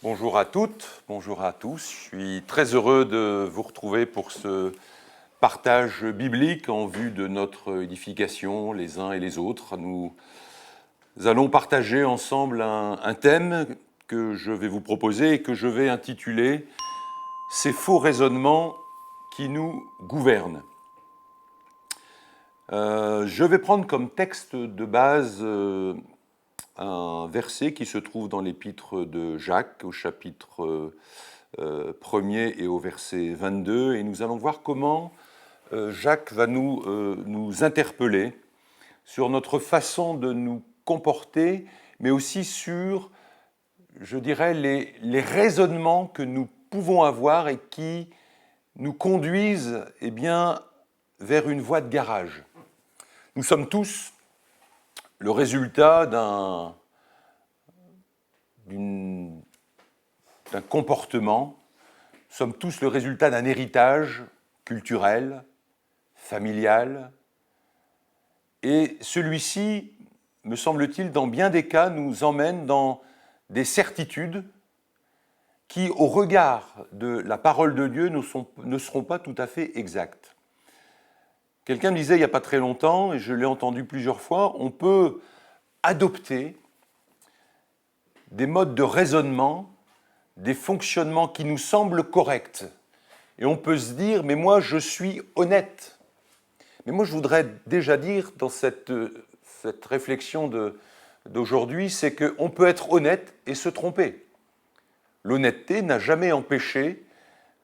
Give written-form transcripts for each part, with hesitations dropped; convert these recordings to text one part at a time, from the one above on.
Bonjour à toutes, bonjour à tous. Je suis très heureux de vous retrouver pour ce partage biblique en vue de notre édification les uns et les autres. Nous allons partager ensemble un thème que je vais vous proposer et que je vais intituler « Ces faux raisonnements qui nous gouvernent ». Je vais prendre comme texte de base un verset qui se trouve dans l'épître de Jacques au chapitre 1er et au verset 22, et nous allons voir comment Jacques va nous interpeller sur notre façon de nous comporter, mais aussi sur, je dirais, les raisonnements que nous pouvons avoir et qui nous conduisent vers une voie de garage. Nous sommes tous le résultat d'un comportement, nous sommes tous le résultat d'un héritage culturel, familial, et celui-ci, me semble-t-il, dans bien des cas, nous emmène dans des certitudes qui, au regard de la parole de Dieu, ne seront pas tout à fait exactes. Quelqu'un me disait il n'y a pas très longtemps, et je l'ai entendu plusieurs fois, on peut adopter des modes de raisonnement, des fonctionnements qui nous semblent corrects. Et on peut se dire, mais moi je suis honnête. Mais moi je voudrais déjà dire dans cette réflexion d'aujourd'hui, c'est qu'on peut être honnête et se tromper. L'honnêteté ne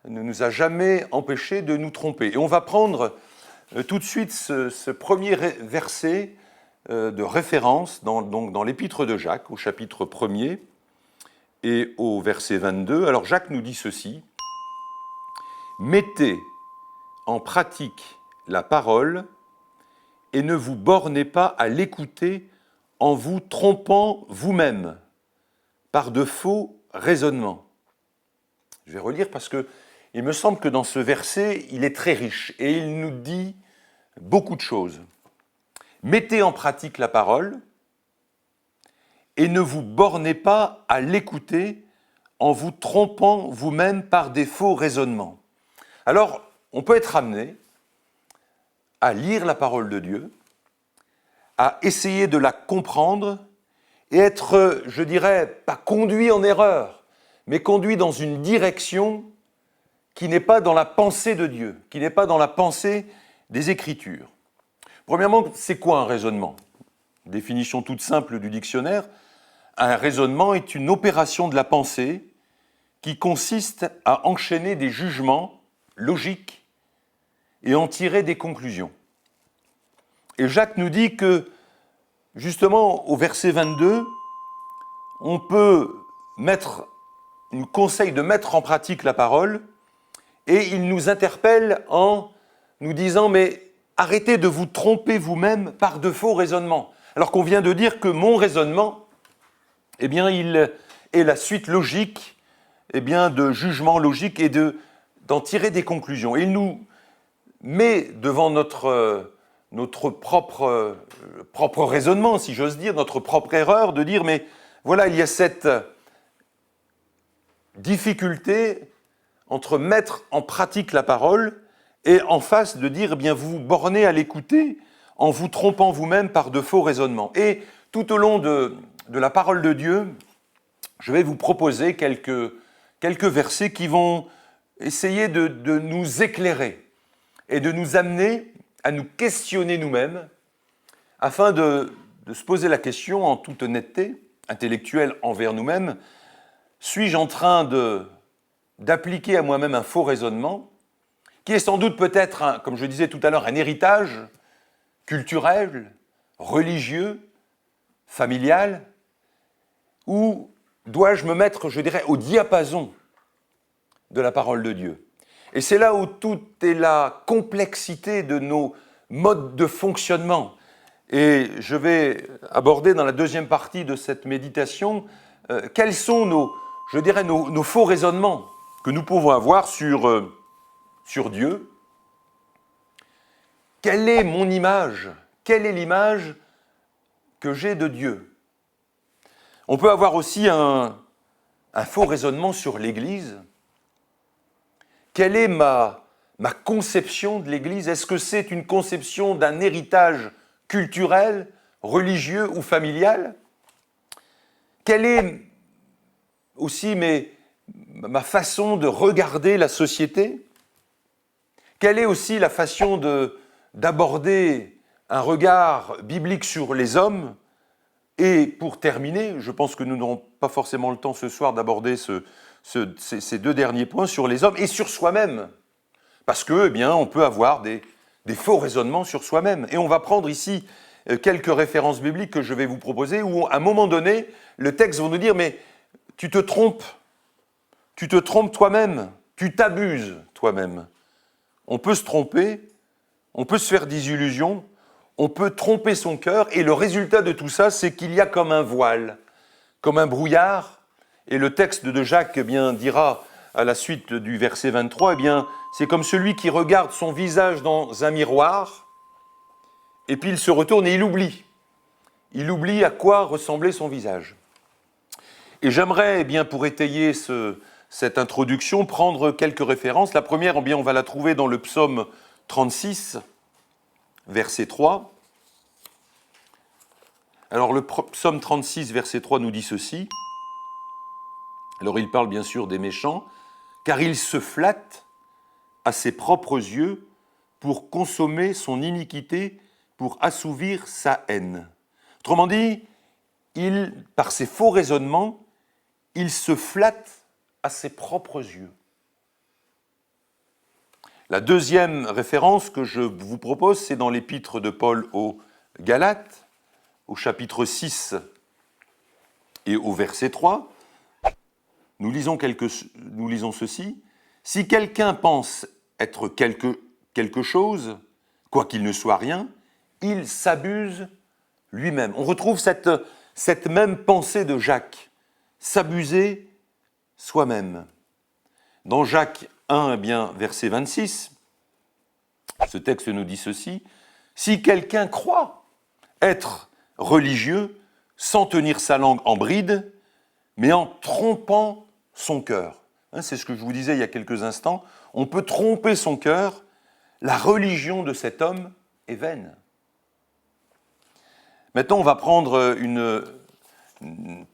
nous a jamais empêché de nous tromper. Et on va prendre tout de suite ce premier verset de référence dans l'épître de Jacques, au chapitre 1er et au verset 22. Alors Jacques nous dit ceci: « Mettez en pratique la parole et ne vous bornez pas à l'écouter en vous trompant vous-même par de faux raisonnements. » Je vais relire parce que il me semble que dans ce verset, il est très riche et il nous dit beaucoup de choses. Mettez en pratique la parole et ne vous bornez pas à l'écouter en vous trompant vous-même par des faux raisonnements. Alors, on peut être amené à lire la parole de Dieu, à essayer de la comprendre et être, je dirais, pas conduit en erreur, mais conduit dans une direction qui n'est pas dans la pensée de Dieu, qui n'est pas dans la pensée des Écritures. Premièrement, c'est quoi un raisonnement ? Définition toute simple du dictionnaire, un raisonnement est une opération de la pensée qui consiste à enchaîner des jugements logiques et en tirer des conclusions. Et Jacques nous dit que, justement, au verset 22, on nous conseille de mettre en pratique la parole, et il nous interpelle en nous disant « mais arrêtez de vous tromper vous-même par de faux raisonnements ». Alors qu'on vient de dire que mon raisonnement, il est la suite logique de jugements logiques et d'en tirer des conclusions. Et il nous met devant notre propre raisonnement, si j'ose dire, notre propre erreur, de dire, mais voilà, il y a cette difficulté entre mettre en pratique la parole et en face de dire, vous vous bornez à l'écouter en vous trompant vous-même par de faux raisonnements. Et tout au long de la parole de Dieu, je vais vous proposer quelques versets qui vont essayer de nous éclairer et de nous amener à nous questionner nous-mêmes afin de se poser la question en toute honnêteté intellectuelle envers nous-mêmes, suis-je en train d'appliquer à moi-même un faux raisonnement qui est sans doute peut-être, comme je disais tout à l'heure, un héritage culturel, religieux, familial, ou dois-je me mettre, je dirais, au diapason de la parole de Dieu ? Et c'est là où toute est la complexité de nos modes de fonctionnement. Et je vais aborder dans la deuxième partie de cette méditation quels sont nos faux raisonnements que nous pouvons avoir sur Dieu. Quelle est mon image ? Quelle est l'image que j'ai de Dieu ? On peut avoir aussi un un faux raisonnement sur l'Église? Quelle est ma conception de l'Église? Est-ce que c'est une conception d'un héritage culturel, religieux ou familial? Quelle est aussi ma façon de regarder la société? Quelle est aussi la façon d'aborder un regard biblique sur les hommes? Et pour terminer, je pense que nous n'aurons pas forcément le temps ce soir d'aborder ces deux derniers points sur les hommes et sur soi-même. Parce que, eh bien, on peut avoir des faux raisonnements sur soi-même. Et on va prendre ici quelques références bibliques que je vais vous proposer où, à un moment donné, le texte va nous dire « Mais tu te trompes toi-même, tu t'abuses toi-même. » On peut se tromper, on peut se faire des illusions, on peut tromper son cœur, et le résultat de tout ça, c'est qu'il y a comme un voile, comme un brouillard, et le texte de Jacques eh bien, dira à la suite du verset 23, eh bien, c'est comme celui qui regarde son visage dans un miroir, et puis il se retourne et il oublie. Il oublie à quoi ressemblait son visage. Et j'aimerais, eh bien, pour étayer cette introduction, prendre quelques références. La première, eh bien, on va la trouver dans le psaume 36, verset 3. Alors, le psaume 36, verset 3 nous dit ceci. Alors, il parle bien sûr des méchants, car il se flatte à ses propres yeux pour consommer son iniquité, pour assouvir sa haine. Autrement dit, par ses faux raisonnements, il se flatte à ses propres yeux. La deuxième référence que je vous propose, c'est dans l'épître de Paul aux Galates, au chapitre 6 et au verset 3. Nous lisons ceci. « Si quelqu'un pense être quelque chose, quoiqu'il ne soit rien, il s'abuse lui-même. » On retrouve cette même pensée de Jacques, s'abuser soi-même. Dans Jacques 1, eh bien, verset 26, ce texte nous dit ceci. « Si quelqu'un croit être religieux sans tenir sa langue en bride, mais en trompant son cœur. » C'est ce que je vous disais il y a quelques instants. On peut tromper son cœur. La religion de cet homme est vaine. Maintenant, on va prendre une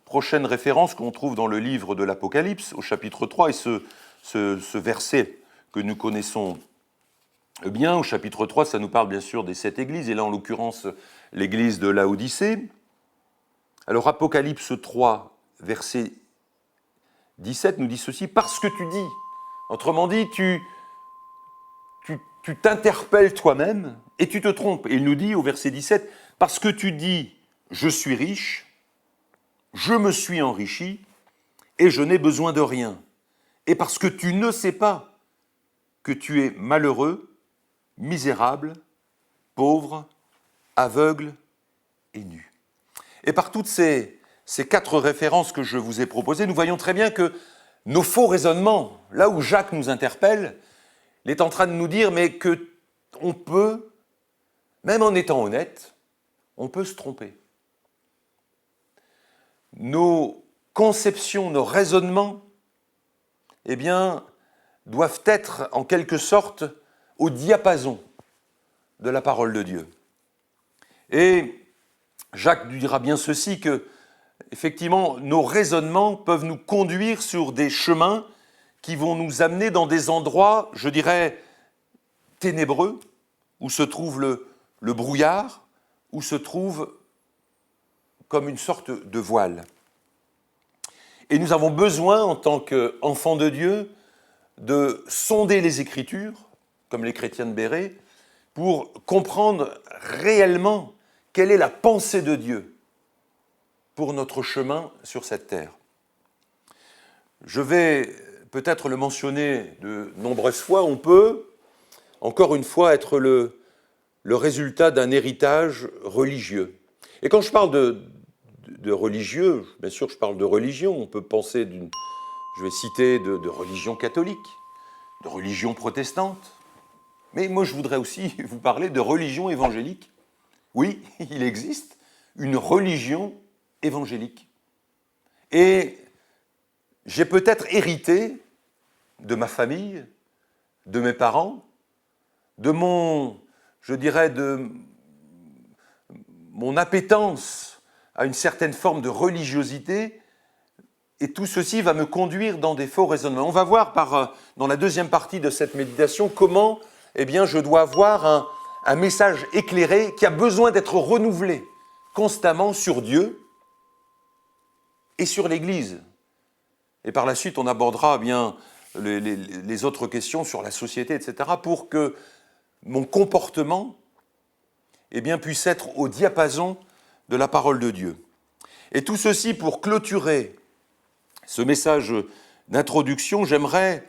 prochaine référence qu'on trouve dans le livre de l'Apocalypse, au chapitre 3, et ce verset que nous connaissons bien, au chapitre 3, ça nous parle bien sûr des 7 églises, et là, en l'occurrence, l'église de Laodicée. Alors, Apocalypse 3, verset 17 nous dit ceci, parce que tu dis, autrement dit, tu t'interpelles toi-même et tu te trompes. Et il nous dit au verset 17, parce que tu dis, je suis riche, je me suis enrichi et je n'ai besoin de rien. Et parce que tu ne sais pas que tu es malheureux, misérable, pauvre, aveugle et nu. Et par toutes ces 4 références que je vous ai proposées, nous voyons très bien que nos faux raisonnements, là où Jacques nous interpelle, il est en train de nous dire mais qu'on peut, même en étant honnête, on peut se tromper. Nos conceptions, nos raisonnements, eh bien, doivent être en quelque sorte au diapason de la parole de Dieu. Et Jacques dira bien ceci, que effectivement, nos raisonnements peuvent nous conduire sur des chemins qui vont nous amener dans des endroits, je dirais, ténébreux, où se trouve le brouillard, où se trouve comme une sorte de voile. Et nous avons besoin, en tant qu'enfants de Dieu, de sonder les Écritures, comme les chrétiens de Béret, pour comprendre réellement quelle est la pensée de Dieu pour notre chemin sur cette terre. Je vais peut-être le mentionner de nombreuses fois, on peut, encore une fois, être le résultat d'un héritage religieux. Et quand je parle de religieux, bien sûr je parle de religion, on peut penser je vais citer de religion catholique, de religion protestante, mais moi je voudrais aussi vous parler de religion évangélique. Oui, il existe une religion évangélique. Et j'ai peut-être hérité de ma famille, de mes parents, de mon, je dirais, de mon appétence à une certaine forme de religiosité, et tout ceci va me conduire dans des faux raisonnements. On va voir dans la deuxième partie de cette méditation comment je dois avoir un message éclairé qui a besoin d'être renouvelé constamment sur Dieu et sur l'Église. Et par la suite, on abordera les autres questions sur la société, etc., pour que mon comportement puisse être au diapason de la parole de Dieu. Et tout ceci pour clôturer ce message d'introduction, j'aimerais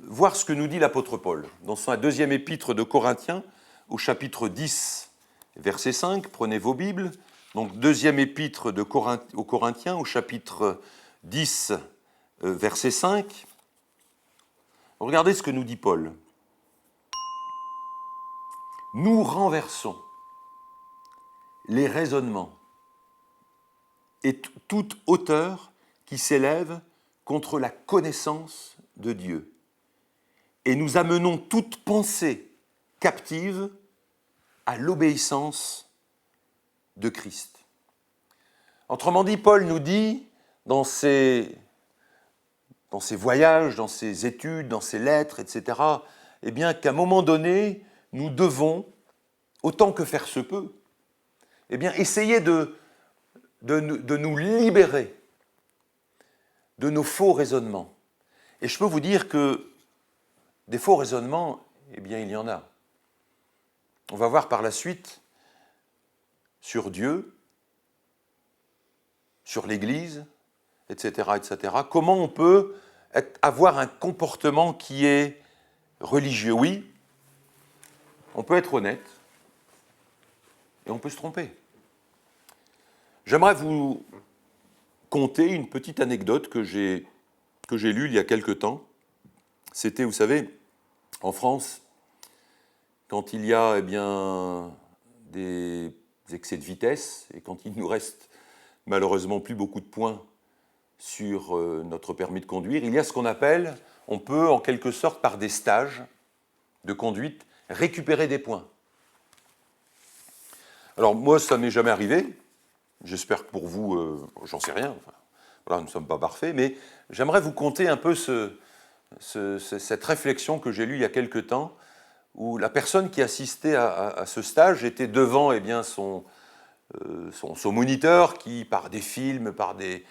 voir ce que nous dit l'apôtre Paul dans sa deuxième épître de Corinthiens, au chapitre 10, verset 5. Prenez vos Bibles. Donc, deuxième épître aux Corinthiens, au chapitre 10, verset 5. Regardez ce que nous dit Paul. Nous renversons les raisonnements et toute hauteur qui s'élève contre la connaissance de Dieu. Et nous amenons toute pensée captive à l'obéissance de Christ. Autrement dit, Paul nous dit, dans ses voyages, dans ses études, dans ses lettres, etc., qu'à un moment donné, nous devons, autant que faire se peut, essayer de nous libérer de nos faux raisonnements. Et je peux vous dire que des faux raisonnements, il y en a. On va voir par la suite sur Dieu, sur l'Église, etc., comment on peut avoir un comportement qui est religieux. Oui, on peut être honnête et on peut se tromper. J'aimerais vous conter une petite anecdote que j'ai lue il y a quelque temps. C'était, vous savez, en France, quand il y a des excès de vitesse et quand il nous reste malheureusement plus beaucoup de points sur notre permis de conduire, il y a ce qu'on appelle, on peut en quelque sorte par des stages de conduite récupérer des points. Alors moi, ça ne m'est jamais arrivé. J'espère que pour vous, j'en sais rien. Enfin, voilà, nous ne sommes pas parfaits, mais j'aimerais vous conter un peu cette réflexion que j'ai lue il y a quelque temps, où la personne qui assistait à ce stage était devant son moniteur qui, par des films, par des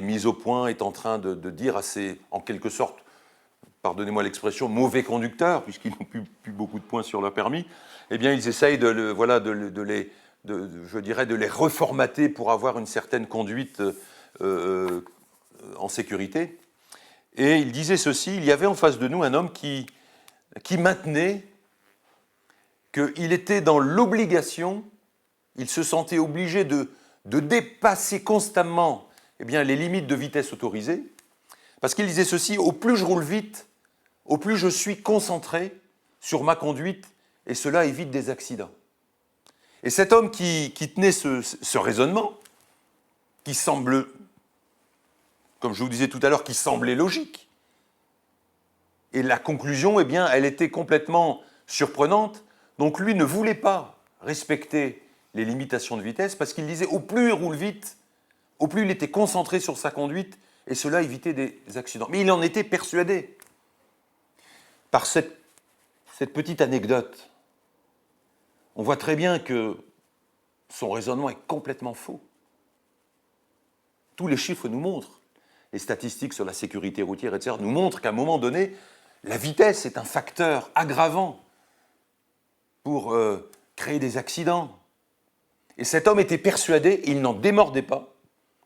mises au point, est en train de dire à ses, en quelque sorte, pardonnez-moi l'expression, mauvais conducteurs, puisqu'ils n'ont plus beaucoup de points sur leur permis, ils essayent de les reformater pour avoir une certaine conduite en sécurité. Et il disait ceci, il y avait en face de nous un homme qui maintenait qu'il était dans l'obligation, il se sentait obligé de dépasser constamment les limites de vitesse autorisées, parce qu'il disait ceci, au plus je roule vite, au plus je suis concentré sur ma conduite, et cela évite des accidents. Et cet homme qui tenait ce raisonnement, qui semble, comme je vous disais tout à l'heure, qui semblait logique, et la conclusion, elle était complètement surprenante, donc lui ne voulait pas respecter les limitations de vitesse, parce qu'il disait, au plus il roule vite, au plus il était concentré sur sa conduite, et cela évitait des accidents. Mais il en était persuadé. Par cette petite anecdote, on voit très bien que son raisonnement est complètement faux. Tous les chiffres nous montrent, les statistiques sur la sécurité routière, etc., nous montrent qu'à un moment donné, la vitesse est un facteur aggravant pour créer des accidents. Et cet homme était persuadé, il n'en démordait pas.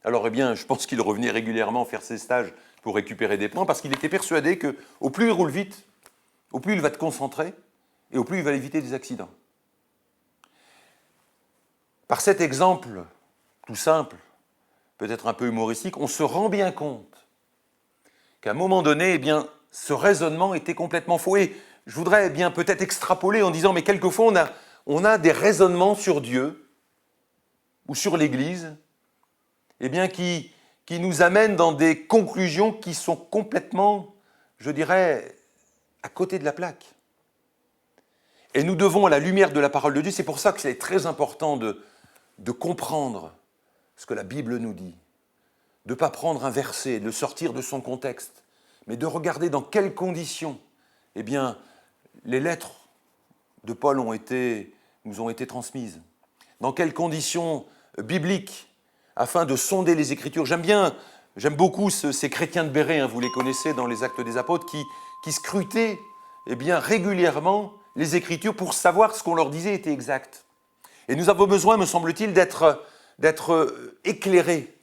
Alors, je pense qu'il revenait régulièrement faire ses stages pour récupérer des points, parce qu'il était persuadé qu'au plus il roule vite, au plus il va te concentrer, et au plus il va éviter des accidents. Par cet exemple tout simple, peut-être un peu humoristique, on se rend bien compte qu'à un moment donné, ce raisonnement était complètement faux. Et je voudrais peut-être extrapoler en disant, mais quelquefois on a des raisonnements sur Dieu ou sur l'Église, qui qui nous amène dans des conclusions qui sont complètement, je dirais, à côté de la plaque. Et nous devons, à la lumière de la parole de Dieu, c'est pour ça que c'est très important de comprendre ce que la Bible nous dit, de ne pas prendre un verset, de le sortir de son contexte, mais de regarder dans quelles conditions, eh bien, les lettres de Paul nous ont été transmises, dans quelles conditions bibliques, afin de sonder les Écritures. J'aime beaucoup ces chrétiens de Béret, vous les connaissez dans les Actes des Apôtres, qui scrutaient eh bien, régulièrement les Écritures pour savoir ce qu'on leur disait était exact. Et nous avons besoin, me semble-t-il, d'être éclairés,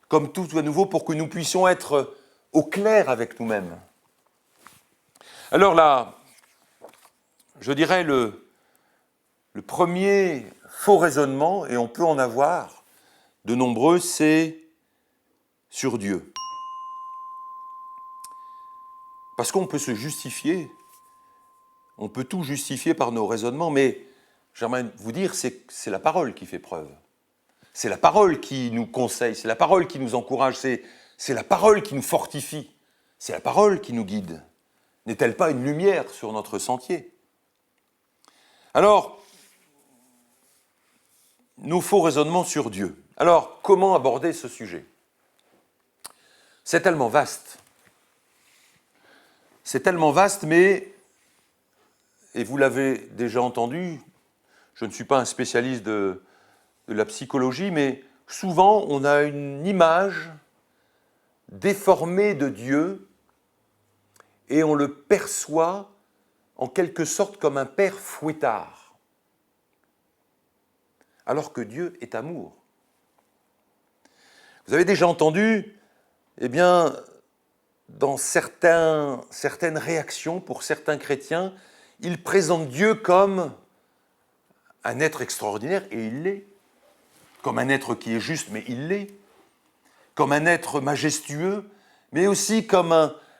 comme tout à nouveau, pour que nous puissions être au clair avec nous-mêmes. Alors là, je dirais le premier faux raisonnement, et on peut en avoir de nombreux, c'est sur Dieu. Parce qu'on peut se justifier, on peut tout justifier par nos raisonnements, mais j'aimerais vous dire, c'est la parole qui fait preuve. C'est la parole qui nous conseille, c'est la parole qui nous encourage, c'est la parole qui nous fortifie, c'est la parole qui nous guide. N'est-elle pas une lumière sur notre sentier? Alors, nos faux raisonnements sur Dieu. Alors, comment aborder ce sujet? C'est tellement vaste. C'est tellement vaste, mais, et vous l'avez déjà entendu, je ne suis pas un spécialiste de la psychologie, mais souvent on a une image déformée de Dieu et on le perçoit en quelque sorte comme un père fouettard, alors que Dieu est amour. Vous avez déjà entendu, eh bien, dans certaines réactions pour certains chrétiens, ils présentent Dieu comme un être extraordinaire, et il l'est. Comme un être qui est juste, mais il l'est. Comme un être majestueux, mais aussi comme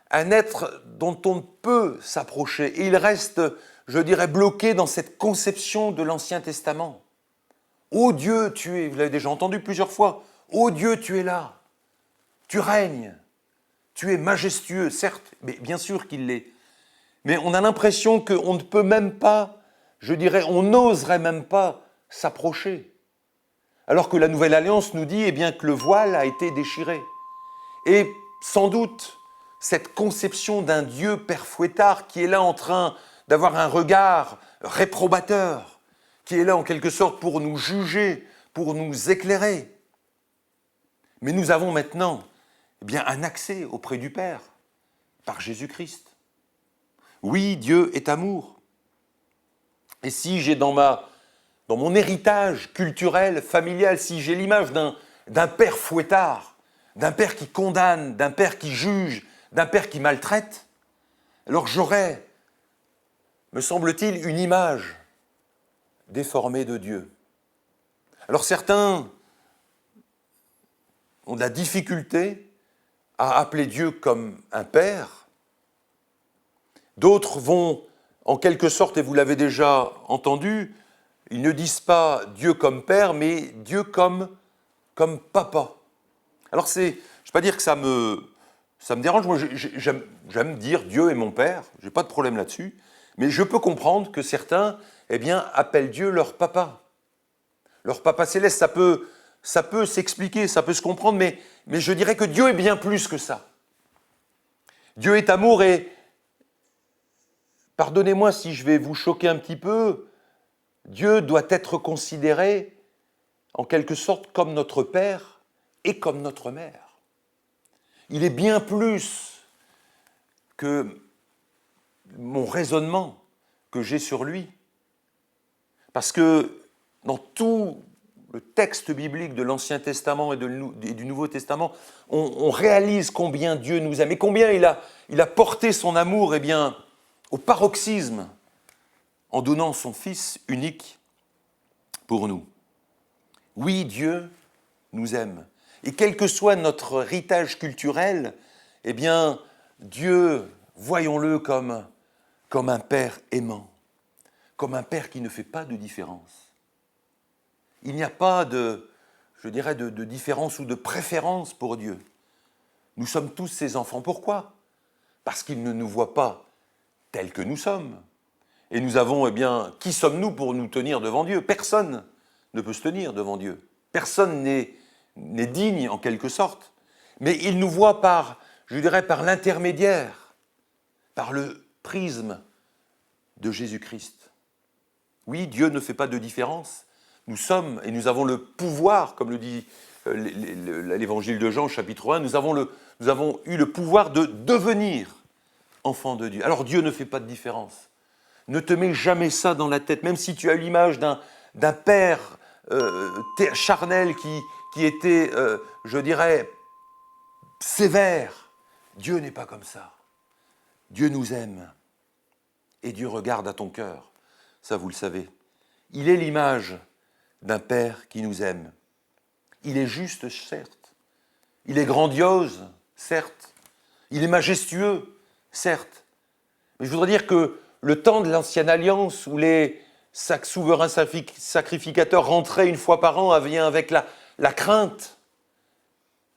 un être dont on ne peut s'approcher. Et il reste, je dirais, bloqué dans cette conception de l'Ancien Testament. Ô Dieu, tu es, vous l'avez déjà entendu plusieurs fois, ô Dieu, tu es là, tu règnes, tu es majestueux, certes, mais bien sûr qu'il l'est. Mais on a l'impression qu'on ne peut même pas, je dirais, on n'oserait même pas s'approcher. Alors que la Nouvelle Alliance nous dit eh bien, que le voile a été déchiré. Et sans doute, cette conception d'un Dieu père fouettard qui est là en train d'avoir un regard réprobateur, qui est là en quelque sorte pour nous juger, pour nous éclairer. Mais nous avons maintenant eh bien, un accès auprès du Père, par Jésus-Christ. Oui, Dieu est amour. Et si j'ai dans mon héritage culturel, familial, si j'ai l'image d'un père fouettard, d'un père qui condamne, d'un père qui juge, d'un père qui maltraite, alors j'aurai, me semble-t-il, une image déformée de Dieu. Alors certains ont de la difficulté à appeler Dieu comme un père, d'autres vont, en quelque sorte, et vous l'avez déjà entendu, ils ne disent pas Dieu comme père, mais Dieu comme papa. Alors je ne vais pas dire que ça me dérange, moi j'aime dire Dieu est mon père, je n'ai pas de problème là-dessus, mais je peux comprendre que certains eh bien, appellent Dieu leur papa. Leur papa céleste, ça peut s'expliquer, ça peut se comprendre, mais je dirais que Dieu est bien plus que ça. Dieu est amour et, pardonnez-moi si je vais vous choquer un petit peu, Dieu doit être considéré en quelque sorte comme notre père et comme notre mère. Il est bien plus que mon raisonnement que j'ai sur lui. Parce que dans tout le texte biblique de l'Ancien Testament et du Nouveau Testament, on réalise combien Dieu nous aime et combien il a porté son amour eh bien, au paroxysme en donnant son Fils unique pour nous. Oui, Dieu nous aime. Et quel que soit notre héritage culturel, eh bien, Dieu, voyons-le comme un père aimant, comme un père qui ne fait pas de différence. Il n'y a pas de, je dirais, de différence ou de préférence pour Dieu. Nous sommes tous ses enfants. Pourquoi? Parce qu'il ne nous voit pas tels que nous sommes. Et nous avons, eh bien, qui sommes-nous pour nous tenir devant Dieu? Personne ne peut se tenir devant Dieu. Personne n'est digne, en quelque sorte. Mais il nous voit par, je dirais, par l'intermédiaire, par le prisme de Jésus-Christ. Oui, Dieu ne fait pas de différence. Nous sommes, et nous avons le pouvoir, comme le dit l'évangile de Jean, chapitre 1, nous avons eu le pouvoir de devenir enfants de Dieu. Alors Dieu ne fait pas de différence. Ne te mets jamais ça dans la tête, même si tu as l'image d'un père charnel qui était, je dirais, sévère. Dieu n'est pas comme ça. Dieu nous aime. Et Dieu regarde à ton cœur. Ça, vous le savez. Il est l'image d'un père qui nous aime. Il est juste, certes. Il est grandiose, certes. Il est majestueux, certes. Mais je voudrais dire que le temps de l'ancienne alliance, où les souverains sacrificateurs rentraient une fois par an, vient avec la crainte.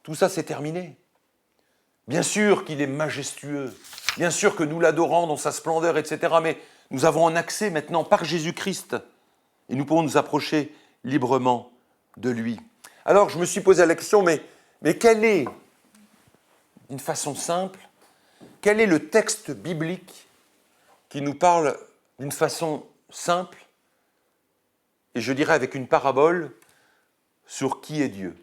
Tout ça, c'est terminé. Bien sûr qu'il est majestueux. Bien sûr que nous l'adorons dans sa splendeur, etc. Mais nous avons un accès maintenant par Jésus-Christ. Et nous pouvons nous approcher librement de lui. Alors, je me suis posé la question, mais quel est, d'une façon simple, quel est le texte biblique qui nous parle d'une façon simple, et je dirais avec une parabole, sur qui est Dieu?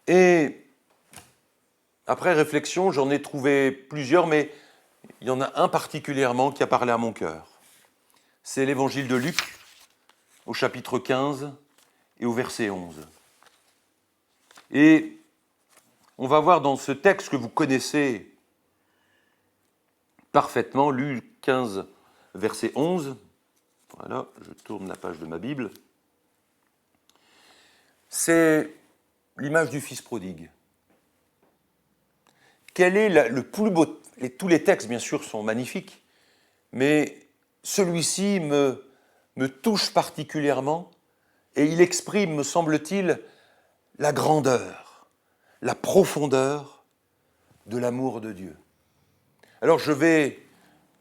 Et après réflexion, j'en ai trouvé plusieurs, mais il y en a un particulièrement qui a parlé à mon cœur. C'est l'évangile de Luc, au chapitre 15 et au verset 11. Et on va voir dans ce texte que vous connaissez parfaitement, Luc 15, verset 11. Voilà, je tourne la page de ma Bible. C'est l'image du fils prodigue. Quel est le plus beau... Tous les textes, bien sûr, sont magnifiques, mais celui-ci me touche particulièrement et il exprime, me semble-t-il, la grandeur, la profondeur de l'amour de Dieu. Alors je vais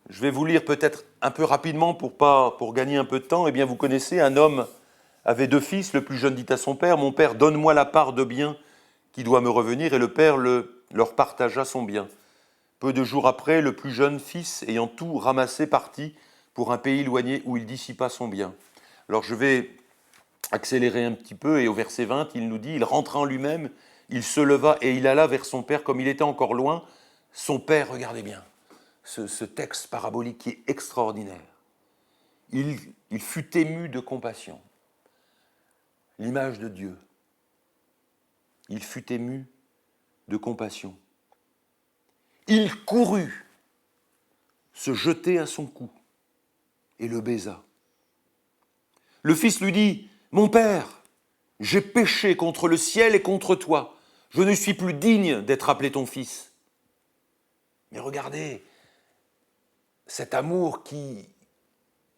vous lire peut-être un peu rapidement pour gagner un peu de temps. Eh bien, vous connaissez, un homme avait 2 fils. Le plus jeune dit à son père, « Mon père, donne-moi la part de bien qui doit me revenir. » Et le père leur partagea son bien. Peu de jours après, le plus jeune fils, ayant tout ramassé, partit pour un pays éloigné où il dissipa son bien. Alors je vais accélérer un petit peu, et au verset 20, il nous dit, il rentra en lui-même, il se leva et il alla vers son père, comme il était encore loin. Son père, regardez bien, ce texte parabolique qui est extraordinaire. Il fut ému de compassion. L'image de Dieu. Il fut ému de compassion. Il courut se jeter à son cou et le baisa. Le fils lui dit, « Mon père, j'ai péché contre le ciel et contre toi. Je ne suis plus digne d'être appelé ton fils. » Mais regardez, cet amour qui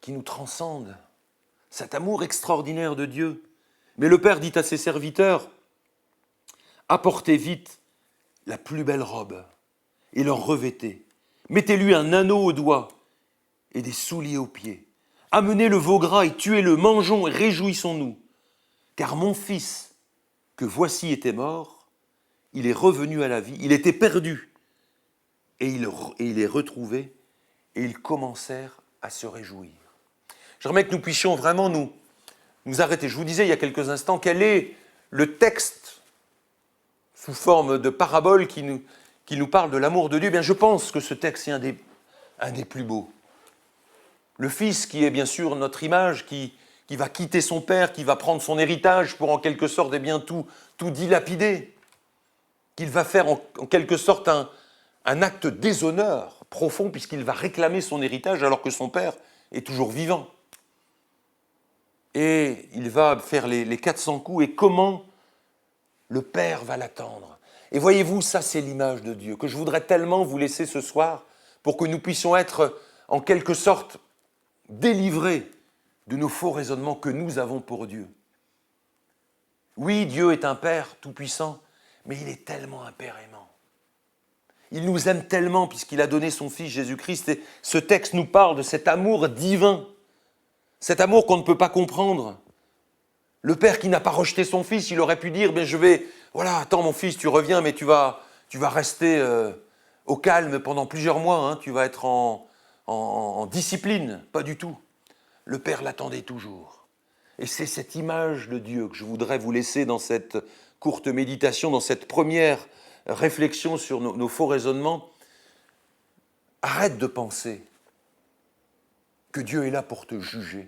nous transcende, cet amour extraordinaire de Dieu. Mais le père dit à ses serviteurs, « Apportez vite la plus belle robe et l'en revêtez. Mettez-lui un anneau au doigt et des souliers aux pieds. Amenez le veau gras et tuez-le, mangeons et réjouissons-nous. Car mon fils, que voici était mort, il est revenu à la vie, il était perdu, et il est retrouvé, et ils commencèrent à se réjouir. » J'aimerais que nous puissions vraiment nous arrêter. Je vous disais il y a quelques instants, quel est le texte sous forme de parabole qui nous parle de l'amour de Dieu? Bien, je pense que ce texte est un des plus beaux. Le fils qui est bien sûr notre image, qui va quitter son père, qui va prendre son héritage pour en quelque sorte eh bien, tout dilapider, qu'il va faire en quelque sorte un acte de déshonneur profond puisqu'il va réclamer son héritage alors que son père est toujours vivant. Et il va faire les 400 coups, et comment le père va l'attendre. Et voyez-vous, ça c'est l'image de Dieu que je voudrais tellement vous laisser ce soir pour que nous puissions être en quelque sorte délivrés de nos faux raisonnements que nous avons pour Dieu. Oui, Dieu est un Père tout-puissant, mais il est tellement un Père aimant. Il nous aime tellement puisqu'il a donné son Fils Jésus-Christ. Et ce texte nous parle de cet amour divin, cet amour qu'on ne peut pas comprendre. Le Père qui n'a pas rejeté son Fils, il aurait pu dire, voilà, attends mon Fils, tu reviens, mais tu vas rester au calme pendant plusieurs mois, hein, tu vas être en discipline. Pas du tout. Le Père l'attendait toujours. Et c'est cette image de Dieu que je voudrais vous laisser dans cette courte méditation, dans cette première réflexion sur nos faux raisonnements. Arrête de penser que Dieu est là pour te juger.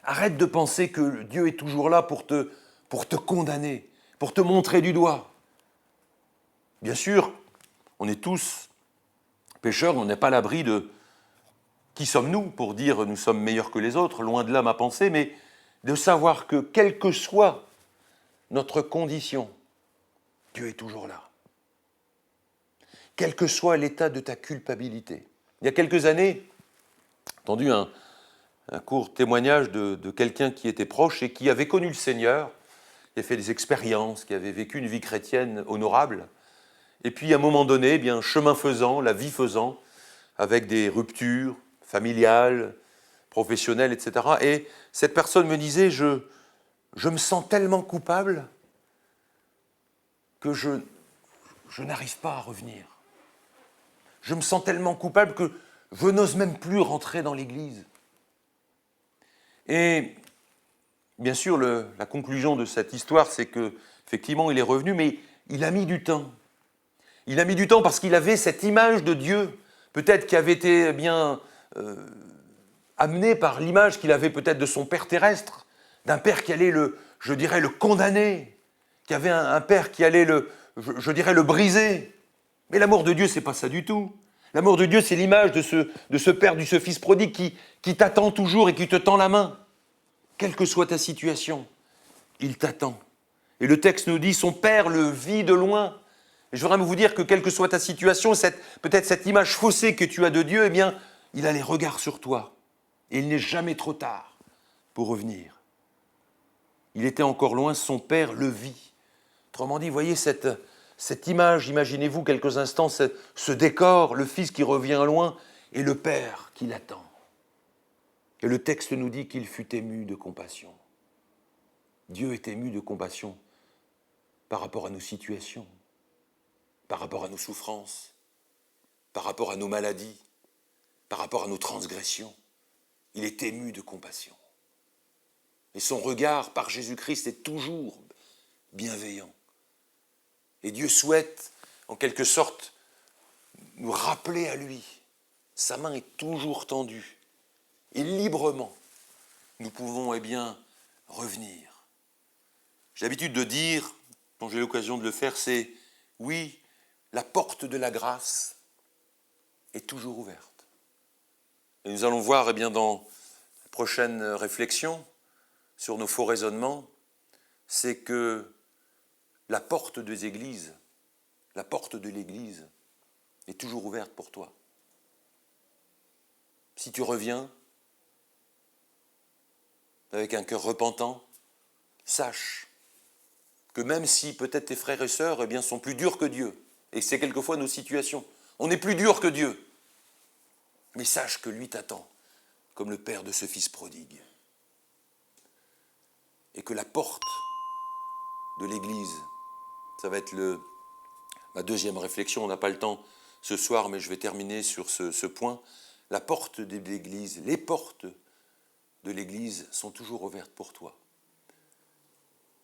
Arrête de penser que Dieu est toujours là pour te condamner, pour te montrer du doigt. Bien sûr, on est tous pécheurs, on n'est pas à l'abri de qui sommes-nous pour dire nous sommes meilleurs que les autres, loin de là ma pensée, mais de savoir que quelle que soit notre condition, Dieu est toujours là. Quel que soit l'état de ta culpabilité. Il y a quelques années, j'ai entendu un court témoignage de quelqu'un qui était proche et qui avait connu le Seigneur, qui avait fait des expériences, qui avait vécu une vie chrétienne honorable. Et puis, à un moment donné, chemin faisant, la vie faisant, avec des ruptures familiales, professionnelles, etc. Et cette personne me disait, je me sens tellement coupable que je n'arrive pas à revenir. Je me sens tellement coupable que je n'ose même plus rentrer dans l'église. Et bien sûr, la conclusion de cette histoire, c'est qu'effectivement, il est revenu, mais il a mis du temps. Il a mis du temps parce qu'il avait cette image de Dieu, peut-être qui avait été amenée par l'image qu'il avait peut-être de son père terrestre, d'un père qui allait le condamner, qui avait un père qui allait le briser. Mais l'amour de Dieu, c'est pas ça du tout. L'amour de Dieu, c'est l'image de ce père, de ce fils prodigue qui t'attend toujours et qui te tend la main. Quelle que soit ta situation, il t'attend. Et le texte nous dit, son père le vit de loin. Et je voudrais vous dire que quelle que soit ta situation, peut-être cette image faussée que tu as de Dieu, il a les regards sur toi. Et il n'est jamais trop tard pour revenir. Il était encore loin, son père le vit. Autrement dit, voyez cette image, imaginez-vous quelques instants, ce décor, le fils qui revient loin et le père qui l'attend. Et le texte nous dit qu'il fut ému de compassion. Dieu est ému de compassion par rapport à nos situations, par rapport à nos souffrances, par rapport à nos maladies, par rapport à nos transgressions. Il est ému de compassion. Et son regard par Jésus-Christ est toujours bienveillant. Et Dieu souhaite, en quelque sorte, nous rappeler à lui. Sa main est toujours tendue. Et librement, nous pouvons, revenir. J'ai l'habitude de dire, quand j'ai l'occasion de le faire, c'est oui, la porte de la grâce est toujours ouverte. Et nous allons voir, dans la prochaine réflexion sur nos faux raisonnements, c'est que la porte des églises, la porte de l'église est toujours ouverte pour toi. Si tu reviens avec un cœur repentant, sache que même si peut-être tes frères et sœurs sont plus durs que Dieu, et c'est quelquefois nos situations, on est plus dur que Dieu, mais sache que lui t'attend comme le père de ce fils prodigue. Et que la porte de l'église, ça va être ma deuxième réflexion, on n'a pas le temps ce soir, mais je vais terminer sur ce point. La porte de l'église, les portes de l'église sont toujours ouvertes pour toi.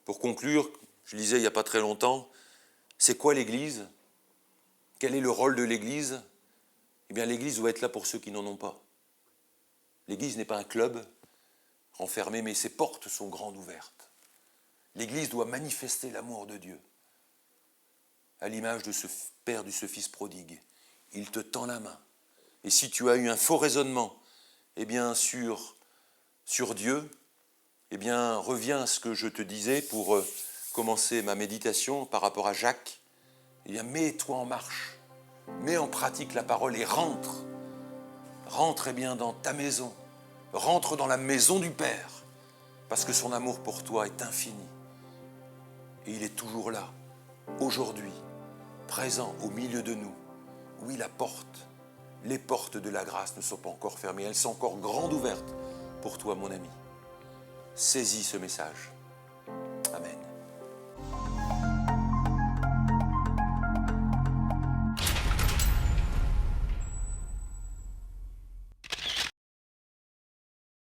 Pour conclure, je lisais il n'y a pas très longtemps, c'est quoi l'église ? Quel est le rôle de l'église ? L'église doit être là pour ceux qui n'en ont pas. L'église n'est pas un club renfermé, mais ses portes sont grandes ouvertes. L'église doit manifester l'amour de Dieu. À l'image de ce père, de ce fils prodigue, il te tend la main. Et si tu as eu un faux raisonnement, sur Dieu, reviens à ce que je te disais pour commencer ma méditation par rapport à Jacques. Mets-toi en marche, mets en pratique la parole et rentre dans ta maison, rentre dans la maison du Père, parce que son amour pour toi est infini. Et il est toujours là, aujourd'hui, présent au milieu de nous. Oui, les portes de la grâce ne sont pas encore fermées, elles sont encore grandes ouvertes pour toi, mon ami. Saisis ce message.